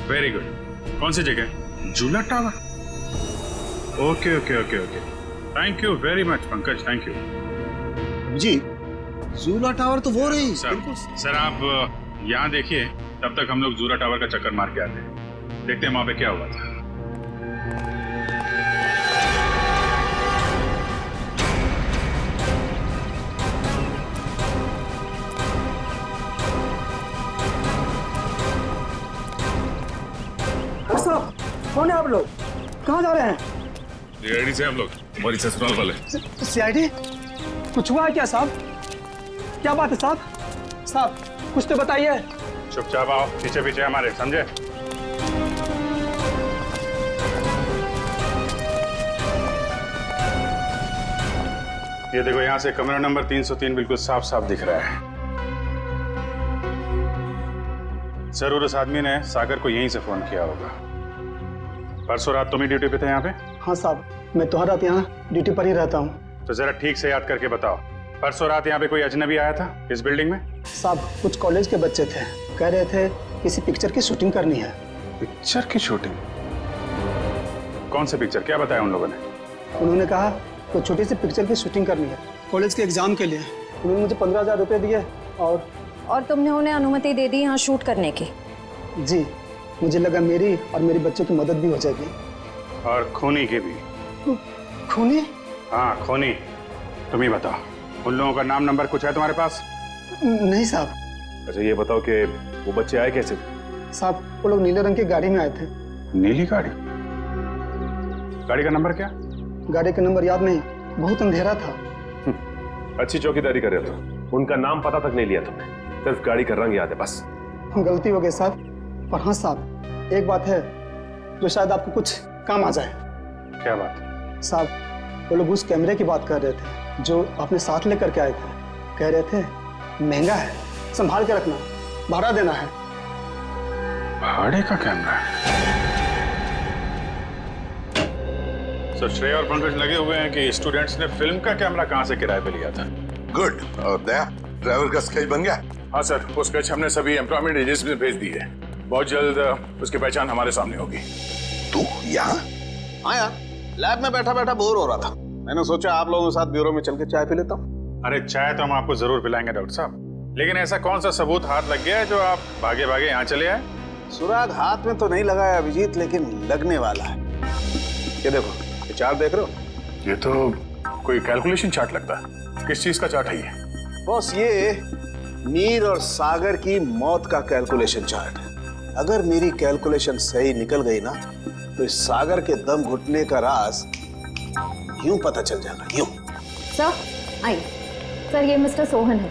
Very good. कौन सी जगह? Jhula tower. Okay okay okay okay, thank you very much Pankaj, thank you
ji. Jhula tower तो वो रही।
सर आप यहाँ देखिए, तब तक हम लोग झूला टावर का चक्कर मार के आते हैं, देखते हैं वहां पे क्या हुआ था।
कौन है आप लोग? कहाँ जा रहे हैं?
रेडी से हम लोग, हमारी ससुराल वाले।
सीआईडी? कुछ हुआ है क्या साहब? क्या बात है साहब? साहब कुछ तो बताइए।
चुपचाप आओ, पीछे पीछे हमारे, समझे? ये देखो, यहाँ से कमरा नंबर 303 बिल्कुल साफ साफ दिख रहा है। जरूर उस आदमी ने सागर को यहीं से फोन किया होगा। परसों रात तुम ही ड्यूटी पे थे यहाँ पे?
हाँ साहब, मैं तो हर रात यहाँ ड्यूटी पर ही रहता हूँ।
तो जरा ठीक से याद करके बताओ, परसों रात यहाँ पे कोई अजनबी आया था इस बिल्डिंग में?
साहब कुछ कॉलेज के बच्चे थे, कह रहे थे किसी पिक्चर की शूटिंग करनी है।
पिक्चर की शूटिंग? कौन सी पिक्चर, क्या बताया उन लोगों ने?
उन्होंने कहा तो छोटी सी पिक्चर की शूटिंग करनी है कॉलेज के एग्जाम के लिए। उन्होंने मुझे 15,000 रुपये दिए और
तुमने उन्हें अनुमति दे दी यहाँ शूट करने की?
जी, मुझे लगा मेरी और मेरे बच्चों की मदद भी हो जाएगी।
और खूनी की भी।
खूनी?
हाँ खूनी। तुम ही बताओ, उन लोगों का नाम नंबर कुछ है तुम्हारे पास?
नहीं साहब।
अच्छा ये बताओ कि वो बच्चे आए कैसे?
साहब वो लोग नीले रंग की गाड़ी में आए थे।
नीली गाड़ी? गाड़ी का नंबर क्या?
गाड़ी का नंबर याद नहीं, बहुत अंधेरा था।
अच्छी चौकीदारी कर रहे हो, उनका नाम पता तक नहीं लिया तुमने, सिर्फ गाड़ी का रंग याद है बस।
गलती हो गई साहब। पर हाँ साहब, एक बात है जो शायद आपको कुछ काम आ जाए।
क्या बात?
साहब वो लोग उस कैमरे की बात कर रहे थे जो आपने साथ लेकर के आए थे। कह रहे थे महंगा है, संभाल के रखना, भाड़ा देना है।
भाड़े का कैमरा? सर श्रेय और पंकज लगे हुए हैं कि स्टूडेंट्स ने फिल्म का कैमरा कहां से किराए पे लिया था।
गुड। और दया, ड्राइवर का स्केच बन गया?
हाँ सर, वो स्केच हमने सभी एम्प्लॉयमेंट एजेंसी में भेज दी है। बहुत जल्द उसकी पहचान हमारे सामने होगी।
तू यहाँ?
हाँ यार, लैब में बैठा बैठा बोर हो रहा था, मैंने सोचा आप लोगों के साथ ब्यूरो में चल के चाय पी लेता हूँ।
अरे चाय तो हम आपको जरूर पिलाएंगे डॉक्टर साहब, लेकिन ऐसा कौन सा सबूत हाथ लग गया है जो आप भागे भागे यहाँ चले आए?
सुराग हाथ में तो नहीं लगा है अभिजीत, लेकिन लगने वाला है। ये देखो, ये चार्ट देख रहे हो?
ये तो कोई कैलकुलेशन चार्ट लगता है। किस चीज का चार्ट है ये?
बॉस ये मीर और सागर की मौत का कैलकुलेशन चार्ट है। अगर मेरी कैलकुलेशन सही निकल गई ना तो इस सागर के दम घुटने का राज यूं पता चल जाएगा, यूं।
Sir I. सर ये मिस्टर सोहन है,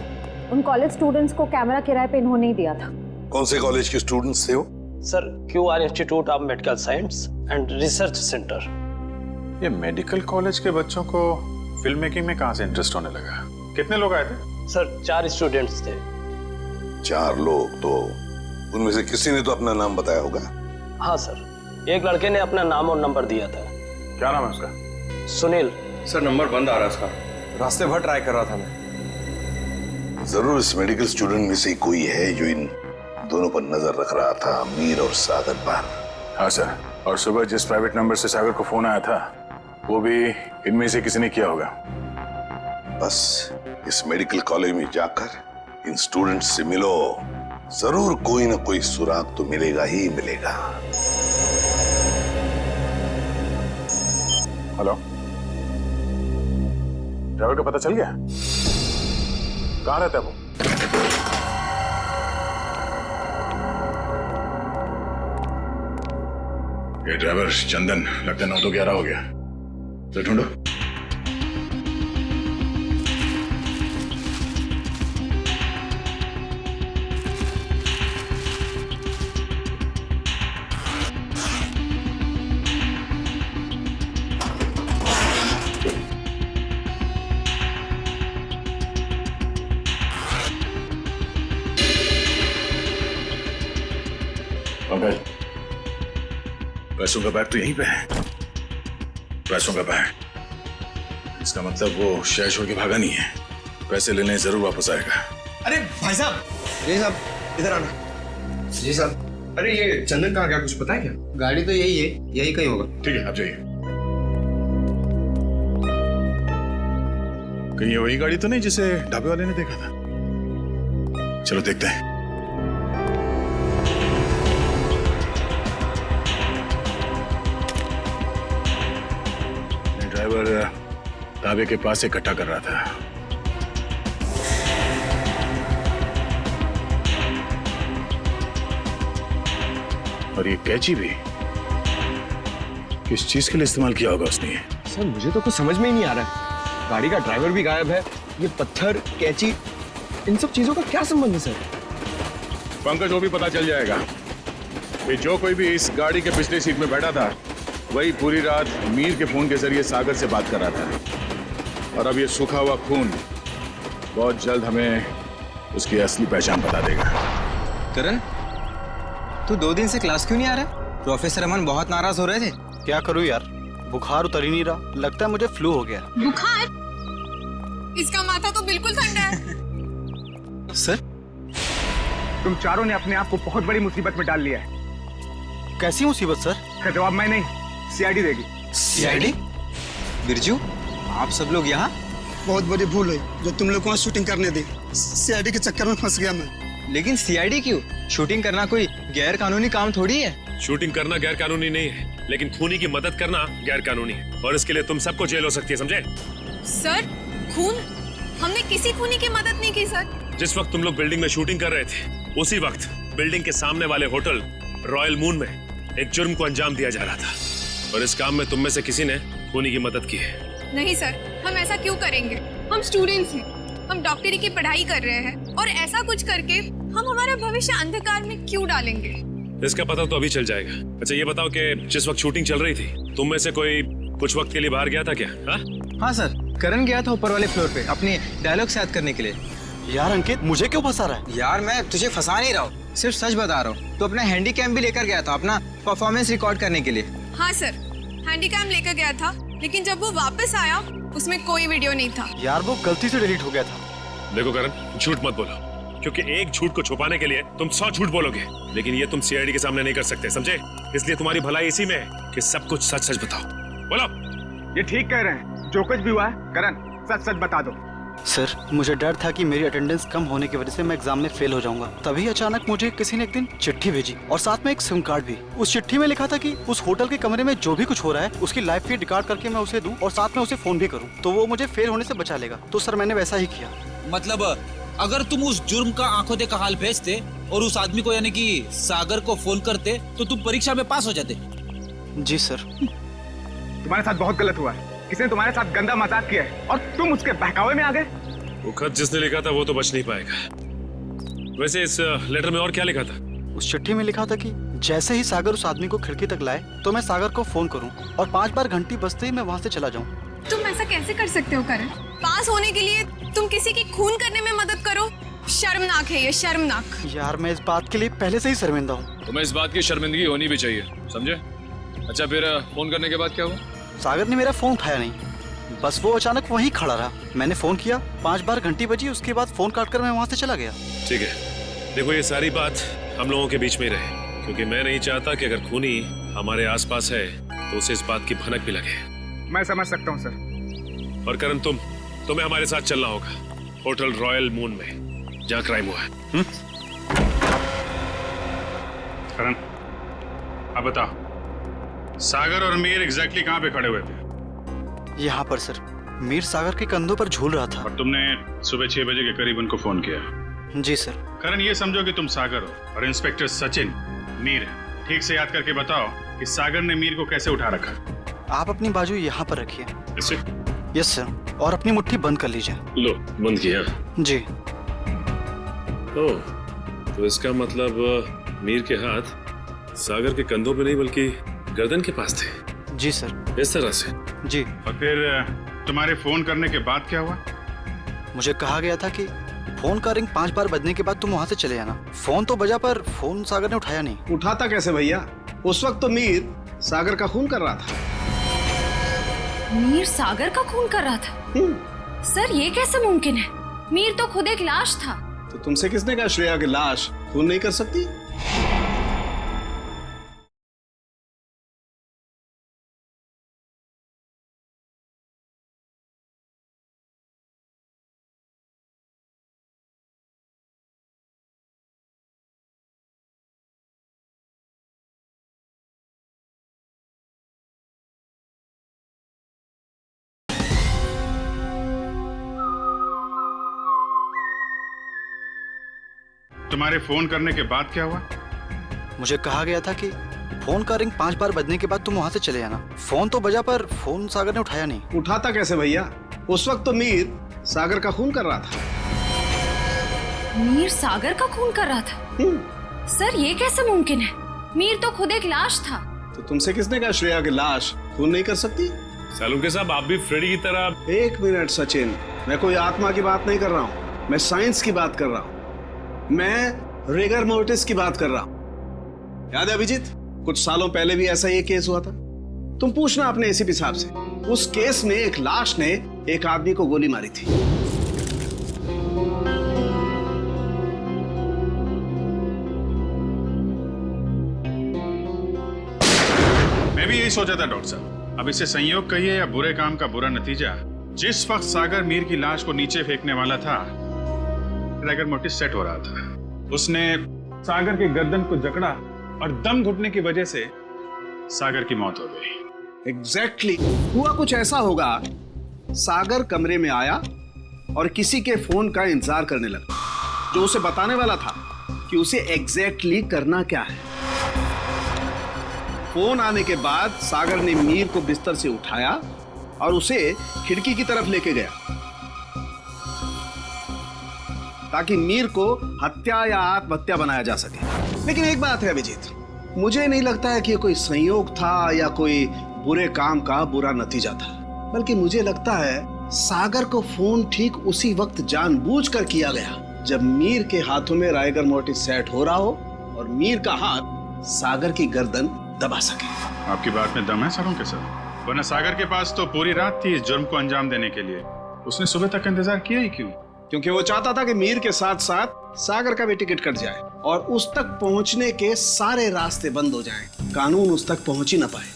उन कॉलेज स्टूडेंट्स को कैमरा किराए पे इन्होंने ही दिया था।
कौन से कॉलेज के स्टूडेंट्स थे वो?
Sir QR institute of medical science and research centre.
ये मेडिकल कॉलेज के बच्चों को फिल्म मेकिंग में कहां से इंटरेस्ट होने लगा? कितने लोग आए थे?
सर 4 स्टूडेंट्स थे।
4 लोग? तो उनमें से किसी ने तो अपना नाम बताया होगा।
हाँ सर, एक लड़के ने अपना नाम और नंबर दिया था।
क्या नाम है उसका?
सुनील।
सर नंबर बंद आ रहा है उसका, रास्ते भर ट्राई कर रहा था मैं।
जरूर इस मेडिकल स्टूडेंट में से कोई है जो इन दोनों पर नजर रख रहा था, मीर और सागर पर।
हाँ सर, और सुबह जिस प्राइवेट नंबर से सागर को फोन आया था वो भी इनमें से किसी ने किया होगा।
बस इस मेडिकल कॉलेज में जाकर इन स्टूडेंट्स से मिलो, जरूर कोई ना कोई सुराग तो मिलेगा ही मिलेगा।
हेलो, ड्राइवर का पता चल गया? कहाँ रहता है वो? ये ड्राइवर चंदन लगता है 9 तो 11 हो गया। तो ढूंढो। पंकज, पैसों का बैग तो यहीं पे है। पैसों का बैग, इसका मतलब वो शहर छोड़ के भागा नहीं है। पैसे लेने जरूर वापस आएगा।
अरे भाई साहब, जी साहब इधर आना। जी साहब, अरे ये चंदन कहाँ गया, कुछ पता है क्या? गाड़ी तो यही है, यही कहीं होगा।
ठीक है, आप जाइए। कहीं ये वही गाड़ी तो नहीं जिसे ढाबे वाले ने देखा था? चलो देखते हैं। ड्राइवर ढाबे के पास इकट्ठा कर रहा था। और ये कैची भी किस चीज के लिए इस्तेमाल किया होगा उसने?
सर मुझे तो कुछ समझ में ही नहीं आ रहा है। गाड़ी का ड्राइवर भी गायब है, ये पत्थर, कैची, इन सब चीजों का क्या संबंध है सर?
पंकज, वो भी पता चल जाएगा कि जो कोई भी इस गाड़ी के पिछले सीट में बैठा था वही पूरी रात मीर के फोन के जरिए सागर से बात कर रहा था। और अब ये सूखा हुआ खून बहुत जल्द हमें उसकी असली पहचान बता देगा।
करण, तू 2 दिन से क्लास क्यों नहीं आ रहा? प्रोफेसर अमन बहुत नाराज हो रहे थे।
क्या करूं यार, बुखार उतर ही नहीं रहा। लगता है मुझे फ्लू हो गया।
बुखार? इसका माथा तो बिल्कुल ठंडा है।
सर,
तुम चारों ने अपने आप को बहुत बड़ी मुसीबत में डाल लिया है।
कैसी मुसीबत सर?
इसका जवाब मैं नहीं, सीआईडी देगी।
सीआईडी? बिरजू, आप सब लोग यहाँ?
बहुत बड़ी भूल हुई जो तुम लोग को शूटिंग करने दी। सीआईडी के चक्कर में फंस गया मैं।
लेकिन सीआईडी क्यों? शूटिंग करना कोई गैर कानूनी काम थोड़ी है।
शूटिंग करना गैर कानूनी नहीं है, लेकिन खूनी की मदद करना गैर कानूनी है, और इसके लिए तुम सबको जेल हो सकती है, समझे?
सर, खून? हमने किसी खूनी की मदद नहीं की सर।
जिस वक्त तुम लोग बिल्डिंग में शूटिंग कर रहे थे, उसी वक्त बिल्डिंग के सामने वाले होटल रॉयल मून में एक जुर्म को अंजाम दिया जा रहा था, और इस काम में तुम में से किसी ने खूनी की मदद की है।
नहीं सर, हम ऐसा क्यों करेंगे? हम स्टूडेंट्स हैं, हम डॉक्टरी की पढ़ाई कर रहे हैं, और ऐसा कुछ करके हम हमारा भविष्य अंधकार में क्यों डालेंगे?
इसका पता तो अभी चल जाएगा। अच्छा ये बताओ कि जिस वक्त शूटिंग चल रही थी, तुम में से कोई कुछ वक्त के लिए बाहर गया था क्या?
हाँ सर, करण गया था ऊपर वाले फ्लोर पे अपने डायलॉग याद करने के लिए।
यार अंकित, मुझे क्यों फंसा रहा है?
यार मैं तुझे फंसा नहीं रहा हूँ, सिर्फ सच बता रहा हूँ। तो अपना हैंडीकैम भी लेकर गया था अपना परफॉर्मेंस रिकॉर्ड करने के लिए।
हाँ सर, हैंडीकैम लेकर गया था, लेकिन जब वो वापस आया उसमें कोई वीडियो नहीं था।
यार वो गलती से डिलीट हो गया था।
देखो करण, झूठ मत बोलो, क्योंकि एक झूठ को छुपाने के लिए तुम 100 झूठ बोलोगे, लेकिन ये तुम सीआईडी के सामने नहीं कर सकते, समझे? इसलिए तुम्हारी भलाई इसी में है कि सब कुछ सच सच बताओ। बोलो।
ये ठीक कह रहे हैं, जो कुछ भी हुआ है करण सच सच बता दो।
सर, मुझे डर था कि मेरी अटेंडेंस कम होने की वजह से मैं एग्जाम में फेल हो जाऊंगा। तभी अचानक मुझे किसी ने एक दिन चिट्ठी भेजी, और साथ में एक सिम कार्ड भी। उस चिट्ठी में लिखा था कि उस होटल के कमरे में जो भी कुछ हो रहा है उसकी लाइव फीड रिकॉर्ड करके मैं उसे दूं, और साथ में उसे फोन भी करूं, तो वो मुझे फेल होने से बचा लेगा। तो सर मैंने वैसा ही किया।
मतलब अगर तुम उस जुर्म का आंखों देखा हाल भेजते और उस आदमी को यानी कि सागर को फोन करते, तो तुम परीक्षा में पास हो जाते।
जी सर।
तुम्हारे साथ बहुत गलत हुआ है, किसी ने तुम्हारे साथ गंदा मजाक किया है और तुम उसके बहकावे में आ गए।
वो खत जिसने लिखा था वो तो बच नहीं पाएगा। वैसे इस लेटर में और क्या लिखा था?
उस चिट्ठी में लिखा था कि जैसे ही सागर उस आदमी को खिड़की तक लाए तो मैं सागर को फोन करूं, और 5 बार घंटी बजते ही मैं वहां से चला जाऊं।
तुम ऐसा कैसे कर सकते हो करण? पास होने के लिए तुम किसी की खून करने में मदद करो? शर्मनाक है ये, शर्मनाक।
यार मैं इस बात के लिए पहले से ही शर्मिंदा हूँ।
तुम्हें इस बात की शर्मिंदगी होनी भी चाहिए, समझे? अच्छा फिर फोन करने के बाद क्या हुआ?
सागर ने मेरा फोन उठाया नहीं, बस वो अचानक वहीं खड़ा रहा। मैंने फोन किया, 5 बार घंटी बजी, उसके बाद फोन काट कर मैं वहाँ से चला गया।
ठीक है, देखो ये सारी बात हम लोगों के बीच में ही रहे, क्योंकि मैं नहीं चाहता कि अगर खूनी हमारे आसपास है तो उसे इस बात की भनक भी लगे।
मैं समझ सकता हूँ सर।
और करण, तुम्हें हमारे साथ चलना होगा होटल रॉयल मून में, जहाँ क्राइम हुआ है।
करण, अब बताओ, सागर और मीर एग्जैक्टली कहाँ पे खड़े हुए थे?
यहाँ पर सर, मीर सागर के कंधों पर झूल रहा था।
और तुमने सुबह 6 बजे के करीब उनको फोन किया?
जी सर।
करण, ये समझो कि तुम सागर हो और इंस्पेक्टर सचिन मीर है। ठीक से याद करके बताओ कि सागर ने मीर को कैसे उठा रखा?
आप अपनी बाजू यहाँ पर रखिए।
इसे?
यस सर, और अपनी मुट्ठी बंद कर लीजिए।
लो, बंद किया?
जी।
ओह, तो इसका मतलब मीर के हाथ सागर के कंधों पे नहीं बल्कि गर्दन के पास थे?
जी सर।
इस तरह से?
जी।
और फिर तुम्हारे फोन करने के बाद क्या हुआ?
मुझे कहा गया था कि फोन का रिंग 5 बार बजने के बाद तुम वहाँ से चले जाना। फोन तो बजा पर फोन सागर ने उठाया नहीं।
उठाता कैसे भैया? उस वक्त तो मीर सागर का खून कर रहा था।
मीर सागर का खून कर रहा था? सर, ये कैसे मुमकिन है? मीर तो खुद एक लाश था।
तो तुमसे किसने कहा श्रेया की लाश खून नहीं कर सकती?
तुम्हारे फोन करने के बाद क्या हुआ?
मुझे कहा गया था कि फोन का रिंग 5 बार बजने के बाद तुम वहाँ से चले जाना। फोन तो बजा पर फोन सागर ने उठाया नहीं।
उठाता कैसे भैया? उस वक्त तो मीर सागर का खून कर रहा था।
मीर सागर का खून कर रहा था? सर, ये कैसे मुमकिन है? मीर तो खुद एक लाश था।
तो तुमसे किसने कहा श्रेया की लाश खून नहीं कर सकती?
सालुंके साहब, आप भी फ्रेडी की तरह।
1 मिनट सचिन, मैं कोई आत्मा की बात नहीं कर रहा हूँ, मैं साइंस की बात कर रहा हूँ। मैं रिगर मोर्टिस की बात कर रहा हूँ। याद है अभिजीत, कुछ सालों पहले भी ऐसा ही केस हुआ था। तुम पूछना अपने एसीपी साहब से। उस केस में एक लाश ने एक आदमी को गोली मारी थी।
मैं भी यही सोचा था डॉक्टर साहब। अब इसे संयोग कहिए या बुरे काम का बुरा नतीजा, जिस वक्त सागर मीर की लाश को नीचे फेंकने वाला था, रिगर मोर्टिस सेट हो रहा था। उसने सागर के गर्दन को जकड़ा और दम घुटने की वजह से सागर की मौत हो गई।
एग्जैक्टली हुआ कुछ ऐसा होगा, सागर कमरे में आया और किसी के फोन का इंतजार करने लगा, जो उसे बताने वाला था कि उसे एग्जैक्टली करना क्या है। फोन आने के बाद सागर ने मीर को बिस्तर से उठाया और उसे खिड़की की तरफ लेके गया ताकि मीर को हत्या या आत्महत्या बनाया जा सके। लेकिन एक बात है अभिजीत, मुझे नहीं लगता है कि ये कोई संयोग था या कोई बुरे काम का बुरा नतीजा था, बल्कि मुझे लगता है सागर को फोन ठीक उसी वक्त जानबूझकर किया गया जब मीर के हाथों में राइगर मोर्टिस सेट हो रहा हो और मीर का हाथ सागर की गर्दन दबा सके।
आपकी बात में दम है सरों के साथ? वरना सागर के पास तो पूरी रात थी इस जुर्म को अंजाम देने के लिए। उसने सुबह तक इंतजार किया ही क्यों?
क्योंकि वो चाहता था कि मीर के साथ साथ सागर का भी टिकट कट जाए और उस तक पहुंचने के सारे रास्ते बंद हो जाएं। कानून उस तक पहुंच ही ना पाए।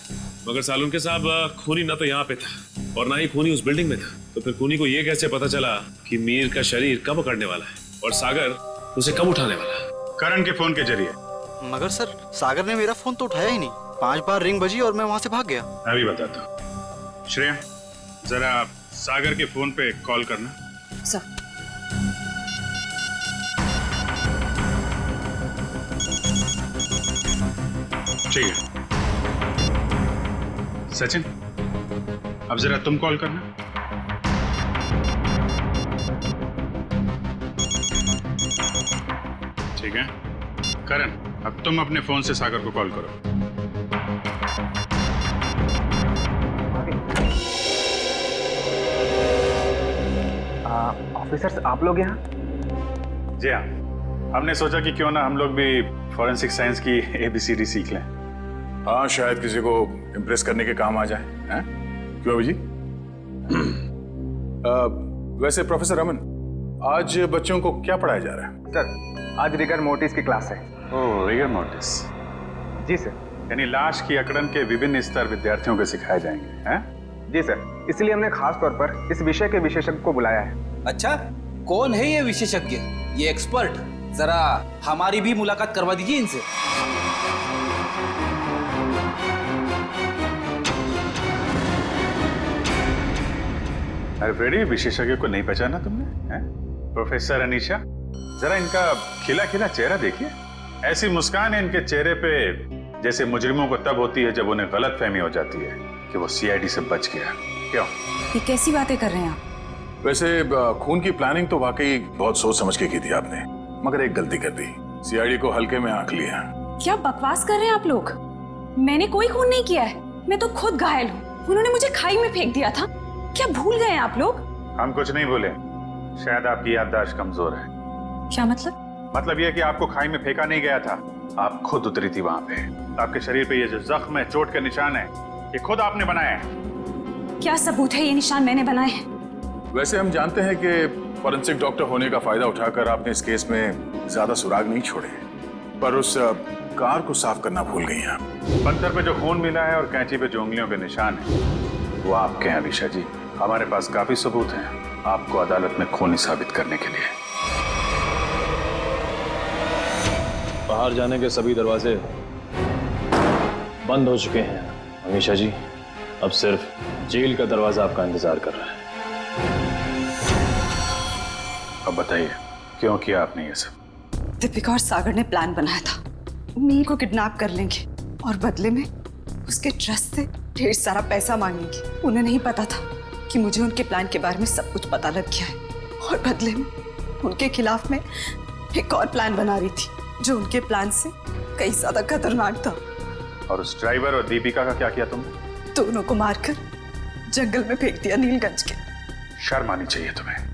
मगर सालुंके साहब, खूनी ना तो यहाँ पे था और ना ही खूनी उस बिल्डिंग में था, तो फिर खूनी को ये कैसे पता चला कि मीर का शरीर कब पकड़ने वाला है और सागर उसे कब उठाने वाला है?
करण के फोन के जरिए।
मगर सर, सागर ने मेरा फोन तो उठाया ही नहीं। 5 बार रिंग बजी और मैं वहां से भाग गया।
मैं भी बताता हूँ। श्रेया, जरा सागर के फोन पे कॉल करना।
सर।
ठीक है सचिन, अब जरा तुम कॉल करना। ठीक है करण, अब तुम अपने फोन से सागर को कॉल करो।
ऑफिसर्स, आप लोग यहाँ?
जी हाँ, हमने सोचा कि क्यों ना हम लोग भी फॉरेंसिक साइंस की ABCD सीख लें।
हाँ, शायद किसी को इम्प्रेस करने के काम आ जाए। हैं? क्यों अभी जी? वैसे प्रोफेसर रमन, आज बच्चों को क्या पढ़ाया जा रहा है?
सर, आज रिगर मोर्टिस की क्लास है।
ओह, रिगर मोर्टिस।
जी सर।
यानी लाश की अकड़न के विभिन्न स्तर विद्यार्थियों को सिखाए जाएंगे, हैं?
जी सर, इसलिए हमने खास तौर पर इस विषय के विशेषज्ञ को बुलाया है।
अच्छा, कौन है ये विशेषज्ञ, ये एक्सपर्ट? जरा हमारी भी मुलाकात करवा दीजिए इनसे।
अरे फ्रेडी, विशेषज्ञ को नहीं पहचाना तुमने? हैं? प्रोफेसर अनीशा, जरा इनका खिला खिला चेहरा देखिए। ऐसी मुस्कान है इनके चेहरे पे जैसे मुजरिमों को तब होती है जब उन्हें गलतफहमी हो जाती है कि वो सीआईडी से बच गया। क्यों?
ये कैसी बातें कर रहे हैं आप?
वैसे खून की प्लानिंग तो वाकई बहुत सोच समझ के की थी आपने, मगर एक गलती कर दी, सीआईडी को हल्के में आंक लिया।
क्या बकवास कर रहे हैं आप लोग? मैंने कोई खून नहीं किया है, मैं तो खुद घायल हूँ। उन्होंने मुझे खाई में फेंक दिया था। क्या भूल गए हैं आप लोग?
हम कुछ नहीं भूले, शायद आपकी याददाश्त कमजोर है।
क्या मतलब?
मतलब यह कि आपको खाई में फेंका नहीं गया था, आप खुद उतरी थी वहां पे। आपके शरीर पे ये जो जख्म है, चोट के निशान है, ये खुद आपने बनाए हैं।
क्या सबूत है ये निशान मैंने बनाए हैं?
वैसे हम जानते हैं कि फॉरेंसिक डॉक्टर होने का फायदा उठाकर आपने इस केस में ज्यादा सुराग नहीं छोड़े, पर उस कार को साफ करना भूल गई आप।
पत्थर पे जो खून मिला है और कैंची पे जो उंगलियों के निशान है वो आपके हैं अलीशा जी। हमारे पास काफी सबूत हैं आपको अदालत में खूनी साबित करने के लिए।
बाहर जाने के सभी दरवाजे बंद हो चुके हैं अमीशा जी। अब सिर्फ जेल का दरवाजा आपका इंतजार कर रहा है।
अब बताइए क्यों किया आपने ये सब?
दीपिका और सागर ने प्लान बनाया था, मीर को किडनैप कर लेंगे और बदले में उसके ट्रस्ट से ढेर सारा पैसा मांगेंगे। उन्हें नहीं पता था कि मुझे उनके प्लान के बारे में सब कुछ पता लग गया है और बदले में उनके खिलाफ में एक और प्लान बना रही थी जो उनके प्लान से कई ज्यादा खतरनाक था।
और उस ड्राइवर और दीपिका का क्या किया तुमने?
दोनों को मारकर जंगल में फेंक दिया नीलगंज के।
शर्म आनी चाहिए तुम्हें।